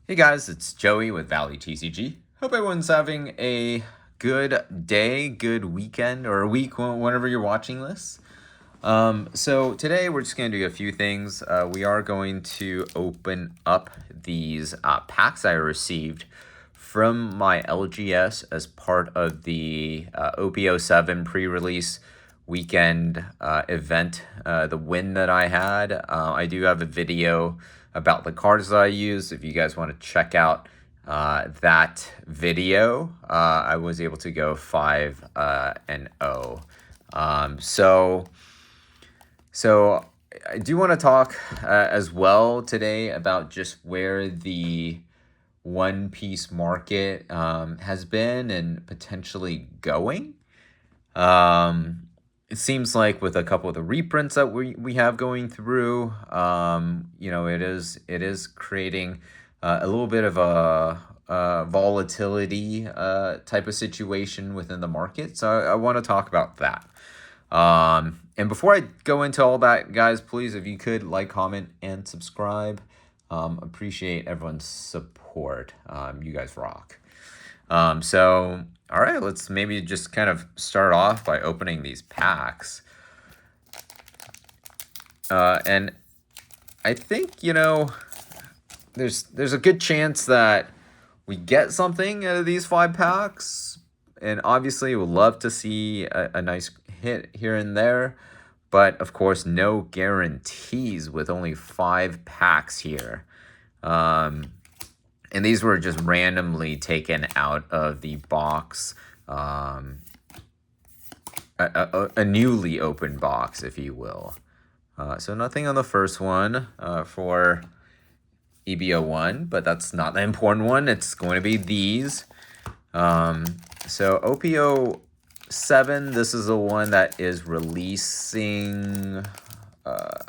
Hey guys, it's Joey with Valley TCG. Hope everyone's having a good day, good weekend, or a week whenever you're watching this. So today we're just going to do a few things. We are going to open up these packs I received from my LGS as part of the OP07 pre-release weekend event, the win that I had. I do have a video about the cards that I use. If you guys want to check out that video, I was able to go 5-0. So I do want to talk as well today about just where the One Piece market has been and potentially going. It seems like with a couple of the reprints that we have going through, it is creating a little bit of a volatility type of situation within the market. So I want to talk about that. And before I go into all that, guys, please, if you could like, comment, and subscribe. Appreciate everyone's support. You guys rock. All right, let's maybe just kind of start off by opening these packs. And I think, there's a good chance that we get something out of these 5 packs. And obviously, we'd love to see a nice hit here and there. But, of course, no guarantees with only 5 packs here. And these were just randomly taken out of the box, a newly opened box, if you will. So nothing on the first one for OP01, but that's not the important one. It's going to be these. So OP07, this is the one that is releasing the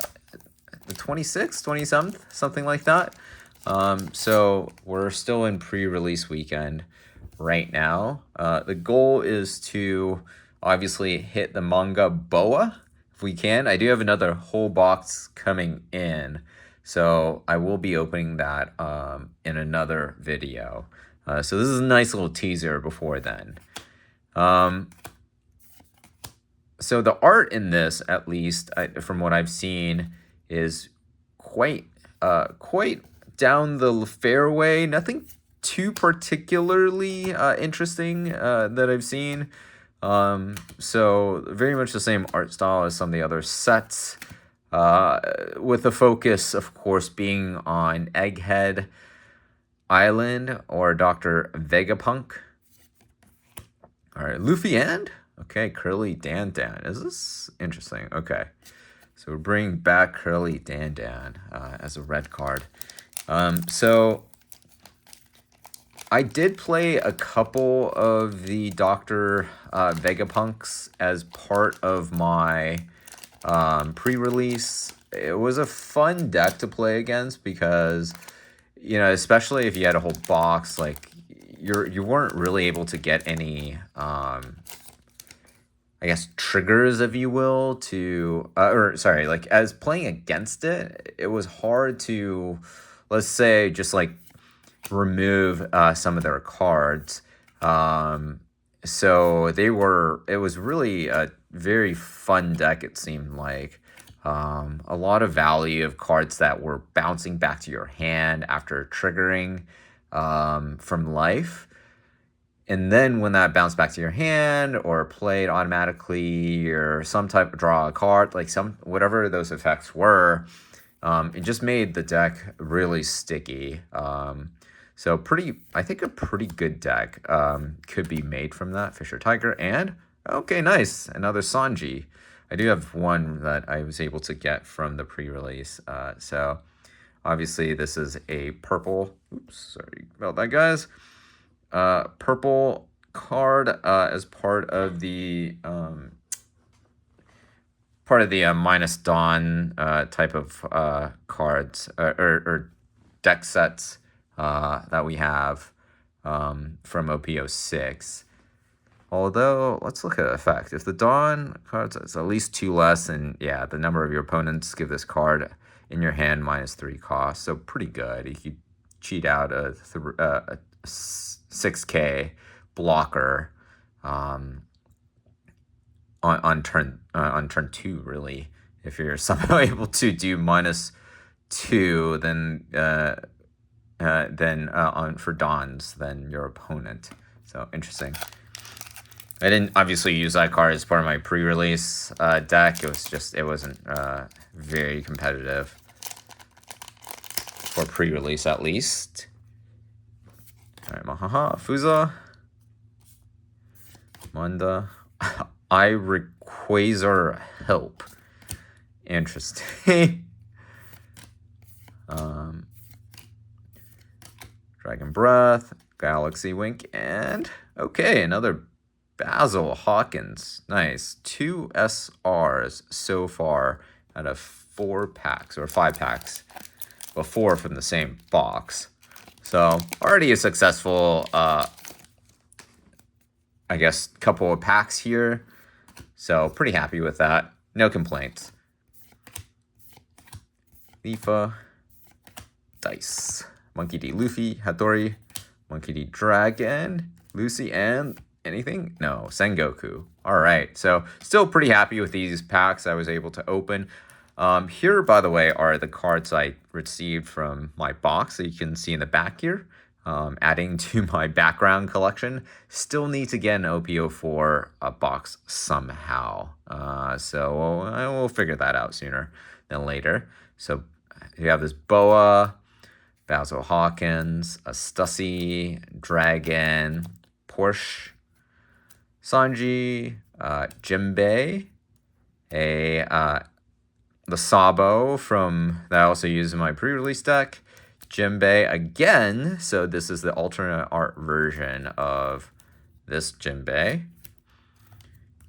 26th, 27th, something like that. So we're still in pre-release weekend right now. The goal is to obviously hit the manga boa if we can. I do have another whole box coming in, so I will be opening that in another video. So this is a nice little teaser before then. So the art in this, at least from what I've seen, is quite down the fairway. Nothing too particularly interesting that I've seen. So very much the same art style as some of the other sets, with the focus, of course, being on Egghead Island or Dr. Vegapunk. All right, Luffy and? Okay, Curly Dan. Is this interesting? Okay. So we're bringing back Curly Dan as a red card. So I did play a couple of the Dr. Vegapunks as part of my pre-release. It was a fun deck to play against because, especially if you had a whole box, like you weren't really able to get any I guess triggers, if you will, to like as playing against it, it was hard to, let's say, just like remove some of their cards. So it was really a very fun deck, it seemed like. A lot of value of cards that were bouncing back to your hand after triggering from life. And then when that bounced back to your hand or played automatically or some type of draw a card, like whatever those effects were, it just made the deck really sticky. So I think a pretty good deck could be made from that. Fisher Tiger and, okay, nice, another Sanji. I do have one that I was able to get from the pre-release. So obviously this is a purple, oops, sorry about that, guys. Purple card as part of the minus Dawn type of cards or deck sets that we have from OP06. Although, let's look at effect. If the Dawn cards is at least 2 less, and yeah, the number of your opponents give this card in your hand -3 cost. So pretty good. You could cheat out a 6K blocker on turn 2. Really, if you're somehow able to do -2, then on for Dons than your opponent. So interesting. I didn't obviously use that card as part of my pre-release deck. It wasn't very competitive for pre-release, at least. All right, Mahaha, Fuza, Manda, Rayquaza Help. Interesting. Dragon Breath, Galaxy Wink, and okay, another Basil Hawkins. Nice. 2 SRs so far out of 4 packs or 5 packs before from the same box. So already a successful, I guess, couple of packs here. So pretty happy with that. No complaints. Leafa, Dice, Monkey D. Luffy, Hattori, Monkey D. Dragon, Lucy, and anything? No, Sengoku. All right, so still pretty happy with these packs I was able to open. Here, by the way, are the cards I received from my box that you can see in the back here. Adding to my background collection. Still need to get an OP04 box somehow. So I will figure that out sooner than later. So you have this Boa, Basil Hawkins, a Stussy, Dragon, Porsche, Sanji, Jimbei, the Sabo from that I also use in my pre-release deck, Jimbei again. So this is the alternate art version of this Jimbei,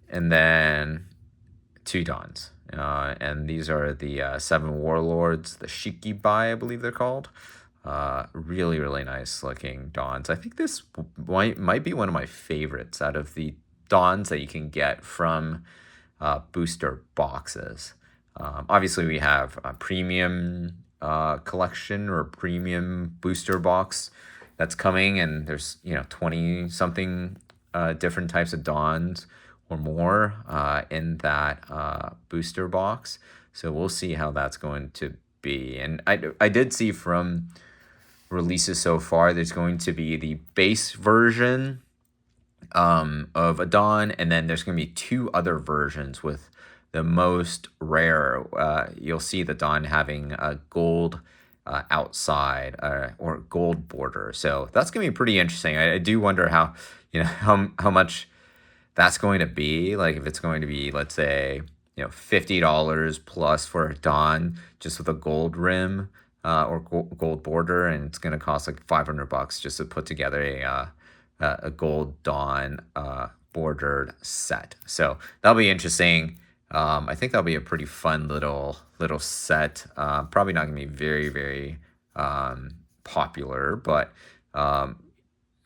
and then 2 Dons. And these are the 7 Warlords, the Shikibai, I believe they're called. Really, really nice looking Dons. I think this might be one of my favorites out of the Dons that you can get from booster boxes. Obviously, we have a premium collection or premium booster box that's coming, and there's 20 something different types of Dons or more in that booster box. So we'll see how that's going to be. And I did see from releases so far, there's going to be the base version of a Don, and then there's going to be 2 other versions with the most rare. You'll see the Don having a gold outside or gold border. So that's going to be pretty interesting. I do wonder how much that's going to be. Like if it's going to be, let's say, $50 plus for a Don just with a gold rim or gold border, and it's going to cost like $500 just to put together a gold Don bordered set. So that'll be interesting. I think that'll be a pretty fun little set. Probably not gonna be very, very popular, but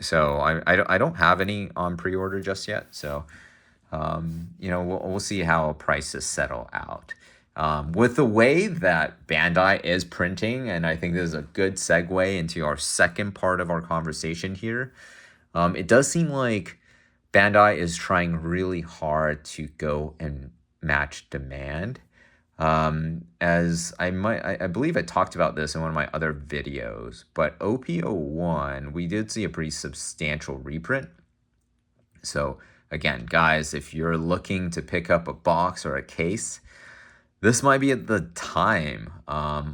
so I don't have any on pre-order just yet. So we'll see how prices settle out. With the way that Bandai is printing, and I think this is a good segue into our second part of our conversation here. It does seem like Bandai is trying really hard to go and match demand. As I believe I talked about this in one of my other videos, but OP01, we did see a pretty substantial reprint. So again, guys, if you're looking to pick up a box or a case, this might be at the time. I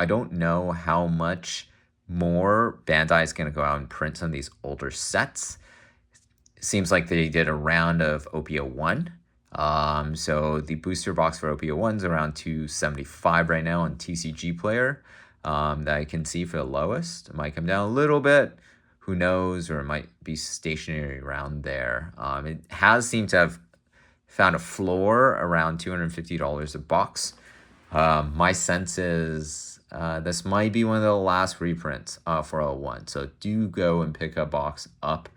don't know how much more Bandai is going to go out and print some of these older sets. It seems like they did a round of OP01. So the booster box for OP01 is around $275 right now on TCG Player. That I can see for the lowest. It might come down a little bit. Who knows? Or it might be stationary around there. It has seemed to have found a floor around $250 a box. My sense is this might be one of the last reprints for 01. So do go and pick a box up.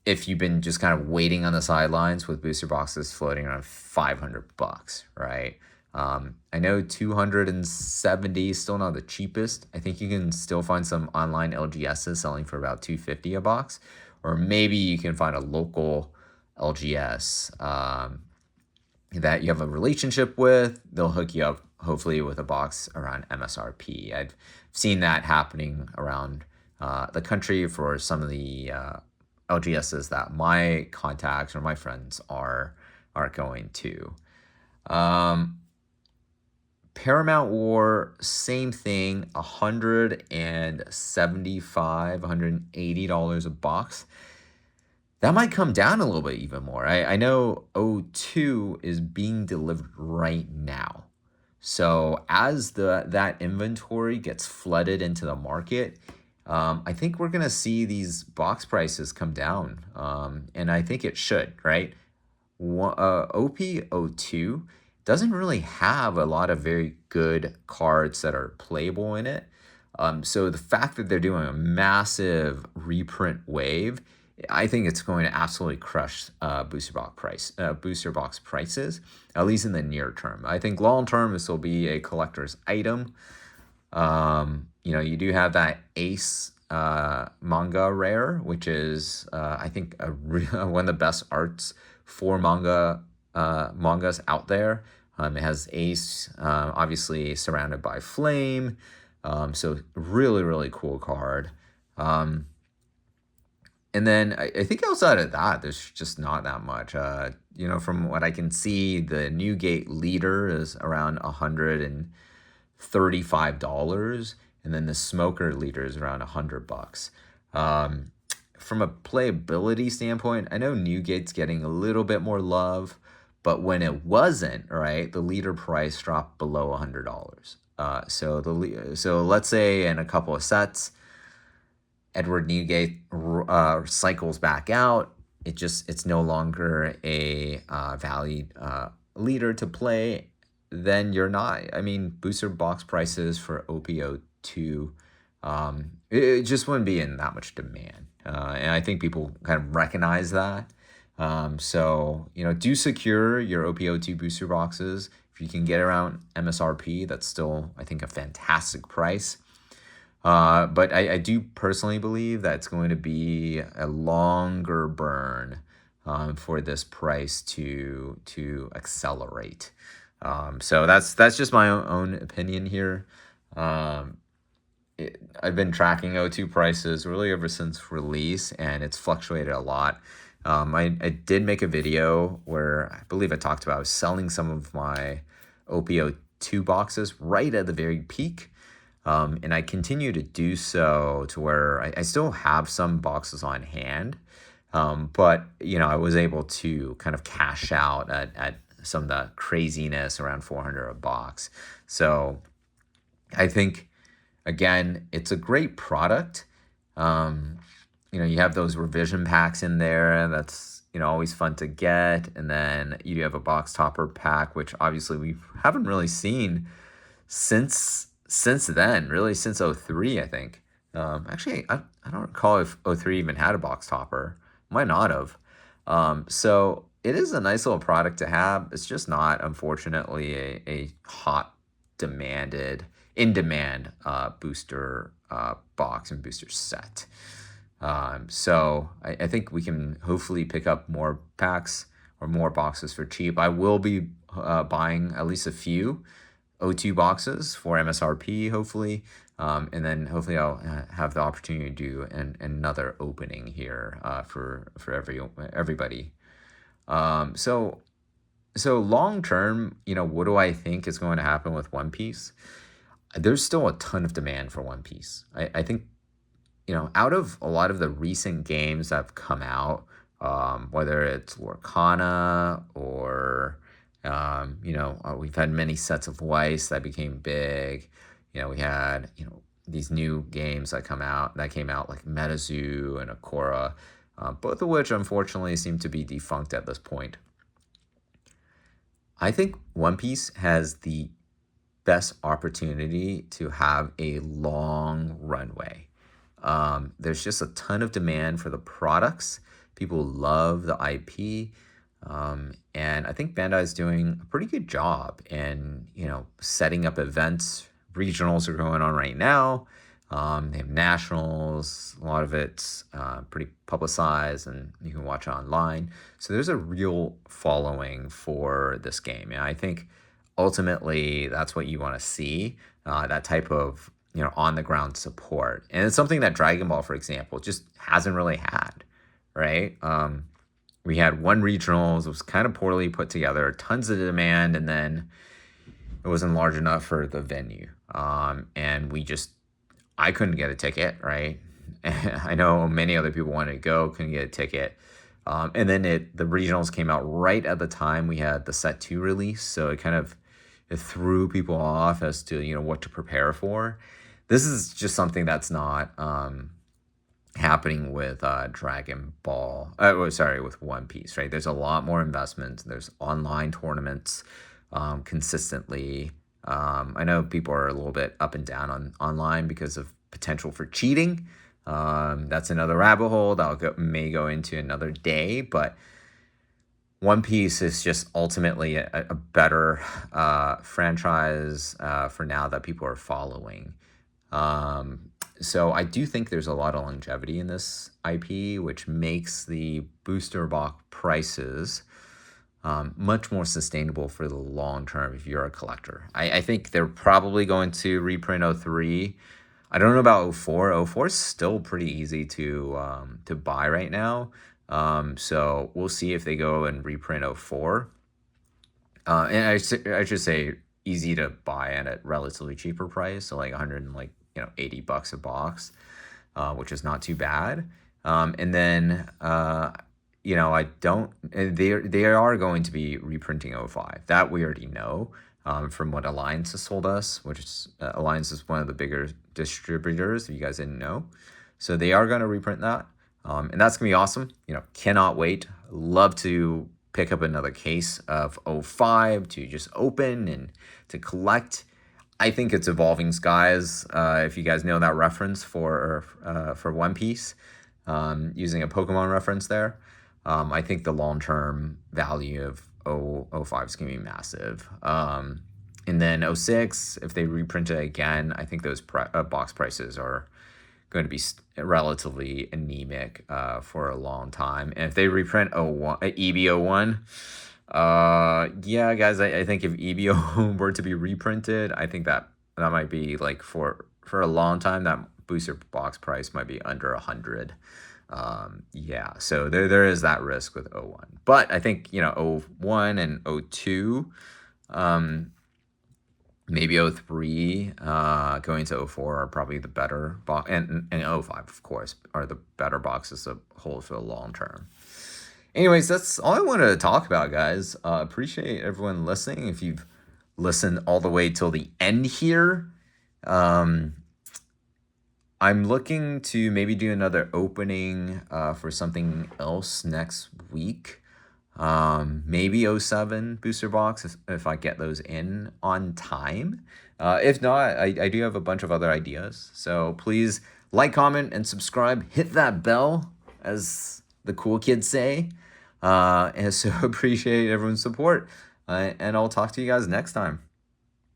If you've been just kind of waiting on the sidelines with booster boxes floating around $500, right? I know 270 is still not the cheapest. I think you can still find some online LGSs selling for about 250 a box, or maybe you can find a local LGS that you have a relationship with. They'll hook you up hopefully with a box around MSRP. I've seen that happening around the country for some of the LGSs that my contacts or my friends are going to. Paramount War, same thing, $180 a box. That might come down a little bit even more. I know O2 is being delivered right now. So as that inventory gets flooded into the market, I think we're gonna see these box prices come down, and I think it should, right? OP02 doesn't really have a lot of very good cards that are playable in it. So the fact that they're doing a massive reprint wave, I think it's going to absolutely crush booster box prices, at least in the near term. I think long term this will be a collector's item. You do have that Ace manga rare, which is I think one of the best arts for mangas out there. It has Ace, obviously surrounded by flame, so really really cool card. And then I think outside of that, there's just not that much. From what I can see, the Newgate leader is around $135, and then the smoker leader is around $100. From a playability standpoint, I know Newgate's getting a little bit more love, but when it wasn't, right, the leader price dropped below $100. So let's say in a couple of sets, Edward Newgate cycles back out. It's no longer a valued leader to play. Then you're not. I mean, booster box prices for OP02, it just wouldn't be in that much demand, and I think people kind of recognize that. So do secure your OP02 booster boxes if you can get around MSRP. That's still, I think, a fantastic price. But I do personally believe that it's going to be a longer burn for this price to accelerate. So that's just my own opinion here. I've been tracking O2 prices really ever since release, and it's fluctuated a lot. I did make a video where I believe I talked about selling some of my OP02 boxes right at the very peak. And I continue to do so to where I still have some boxes on hand. But I was able to kind of cash out at some of the craziness around 400 a box. So I think, again, it's a great product. You have those revision packs in there. That's always fun to get. And then you have a box topper pack, which obviously we haven't really seen since then, really since 03, I think. Actually, I don't recall if 03 even had a box topper. Might not have. So it is a nice little product to have. It's just not, unfortunately, a hot in demand booster box and booster set. So I think we can hopefully pick up more packs or more boxes for cheap. I will be buying at least a few O2 boxes for MSRP, hopefully, and then hopefully I'll have the opportunity to do another opening here for everybody. So long term, what do I think is going to happen with One Piece? There's still a ton of demand for One Piece. I think out of a lot of the recent games that have come out, whether it's Lorcana or we've had many sets of Weiss that became big. We had these new games that came out like MetaZoo and Akora, both of which unfortunately seem to be defunct at this point. I think One Piece has the best opportunity to have a long runway. There's just a ton of demand for the products. People love the IP. And I think Bandai is doing a pretty good job in, setting up events. Regionals are going on right now. They have nationals. A lot of it's pretty publicized, and you can watch it online. So there's a real following for this game, and I think ultimately that's what you want to see. That type of on the ground support, and it's something that Dragon Ball, for example, just hasn't really had, right? We had one regionals, it was kind of poorly put together, tons of demand, and then it wasn't large enough for the venue. And I couldn't get a ticket, right? I know many other people wanted to go, couldn't get a ticket. And then the regionals came out right at the time we had the set 2 release, so it threw people off as to what to prepare for. This is just something that's not happening with Dragon Ball. With One Piece, right? There's a lot more investment. There's online tournaments consistently. I know people are a little bit up and down on online because of potential for cheating. That's another rabbit hole that may go into another day, but One Piece is just ultimately a better franchise for now that people are following. So I do think there's a lot of longevity in this IP, which makes the booster box prices much more sustainable for the long term if you're a collector. I think they're probably going to reprint 03. I don't know about 04. 04 is still pretty easy to buy right now. So we'll see if they go and reprint 04. And I should say easy to buy at a relatively cheaper price, so like 100 and like $80 a box, which is not too bad. And then I don't. They are going to be reprinting 05. That we already know from what Alliance has told us, which is Alliance is one of the bigger distributors. If you guys didn't know, so they are going to reprint that, and that's gonna be awesome. Cannot wait. Love to pick up another case of 05 to just open and to collect. I think it's Evolving Skies. If you guys know that reference for One Piece, using a Pokemon reference there, I think the long-term value of 05 is going to be massive. And then 06, if they reprint it again, I think those box prices are going to be relatively anemic for a long time. And if they reprint EB01, yeah, guys, I think if EBO were to be reprinted, I think that might be like for a long time, that booster box price might be under 100. Yeah, so there is that risk with 01. But I think 01 and 02, maybe 03, going to 04 are probably the better box, and 05, of course, are the better boxes to hold for the long term. Anyways, that's all I wanted to talk about, guys. Appreciate everyone listening. If you've listened all the way till the end here, I'm looking to maybe do another opening for something else next week. Maybe 07 booster box if I get those in on time. If not, I do have a bunch of other ideas. So please like, comment, and subscribe. Hit that bell, as the cool kids say. And so appreciate everyone's support. And I'll talk to you guys next time.